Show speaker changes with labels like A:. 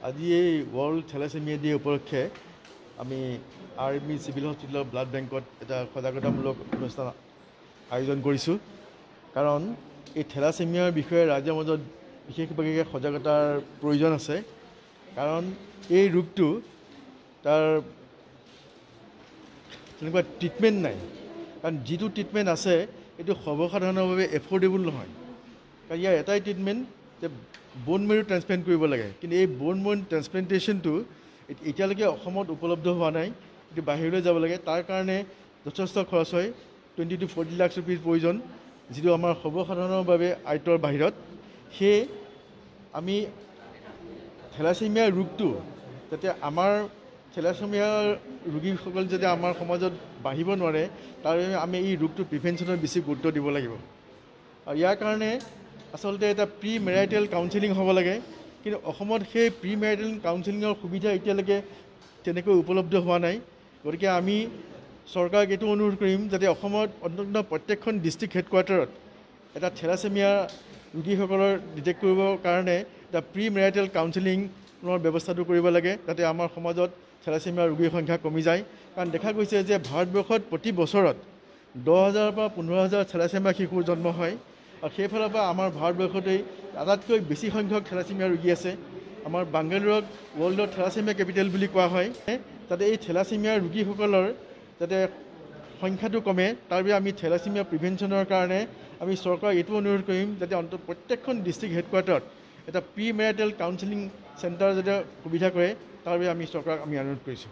A: আজি এই world thalassaemia day উপলক্ষে আমি আৰ্মি চিভিল হস্পিটেলৰ ব্লাড বেংকত এটা সজাগতামূলক অনুষ্ঠান আয়োজন কৰিছোঁ। কাৰণ এই থেলাছেমিয়াৰ বিষয়ে ৰাইজৰ মাজত বিশেষভাৱে সজাগতাৰ প্ৰয়োজন আছে। কাৰণ এই ৰোগটো তাৰ তেনেকুৱা ট্ৰিটমেণ্ট নাই। কাৰণ যিটো ট্ৰিটমেণ্ট আছে এইটো সৰ্বসাধাৰণৰ বাবে এফৰ্ডেবল নহয়। কাৰণ ইয়াৰ এটাই ট্ৰিটমেণ্ট যে ব'ন মেৰু ট্ৰেন্সপ্লেণ্ট কৰিব লাগে। কিন্তু এই ব'ন মেৰু ট্ৰেন্সপ্লেণ্টেশ্যনটো এতিয়ালৈকে অসমত উপলব্ধ হোৱা নাই। এইটো বাহিৰলৈ যাব লাগে। তাৰ কাৰণে যথেষ্ট খৰচ হয়। 20 to 40 লাখ ৰুপিৰ প্ৰয়োজন, যিটো আমাৰ সৰ্বসাধাৰণৰ বাবে আয়ত্তৰ বাহিৰত। সেয়ে আমি থেলাছেমিয়া ৰোগটো যাতে আমাৰ থেলাছেমিয়া ৰোগীসকল যাতে আমাৰ সমাজত বাঢ়িব নোৱাৰে, তাৰ বাবে আমি এই ৰোগটো প্ৰিভেনশ্যনত বেছি গুৰুত্ব দিব লাগিব। আৰু ইয়াৰ কাৰণে আচলতে এটা প্ৰি মেৰাইটেল কাউন্সেলিং হ'ব লাগে। কিন্তু অসমত সেই প্ৰি মেৰাইটেল কাউন্সেলিঙৰ সুবিধা এতিয়ালৈকে তেনেকৈ উপলব্ধ হোৱা নাই। গতিকে আমি চৰকাৰক এইটো অনুৰোধ কৰিম যাতে অসমত অন্ততঃ প্ৰত্যেকখন ডিষ্ট্ৰিক্ট হেডকোৱাৰ্টাৰত এটা থেলাছেমিয়া ৰোগীসকলৰ ডিটেক্ট কৰিবৰ কাৰণে এটা প্ৰি মেৰাইটেল কাউন্সেলিঙৰ ব্যৱস্থাটো কৰিব লাগে, যাতে আমাৰ সমাজত থেলাছেমিয়া ৰোগীৰ সংখ্যা কমি যায়। কাৰণ দেখা গৈছে যে ভাৰতবৰ্ষত প্ৰতি বছৰত 10,000 পৰা 15,000 থেলাছেমিয়া শিশুৰ জন্ম হয়। আৰু সেইফালৰ পৰা আমাৰ ভাৰতবৰ্ষতেই আটাইতকৈ বেছি সংখ্যক থেলাছেমিয়া ৰোগী আছে। আমাৰ বাংগালুৰুক ৱৰ্ল্ডৰ থেলাছেমিয়া কেপিটেল বুলি কোৱা হয়। যাতে এই থেলাছেমিয়া ৰোগীসকলৰ যাতে সংখ্যাটো কমে, তাৰ বাবে আমি থেলাছেমিয়া প্ৰিভেনশ্যনৰ কাৰণে আমি চৰকাৰক এইটো অনুৰোধ কৰিম যাতে প্ৰত্যেকখন ডিষ্ট্ৰিক্ট হেডকোৱাৰ্টাৰত এটা প্ৰি মেৰাইটেল কাউন্সেলিং চেণ্টাৰ যাতে সুবিধা কৰে, তাৰ বাবে আমি চৰকাৰক অনুৰোধ কৰিছোঁ।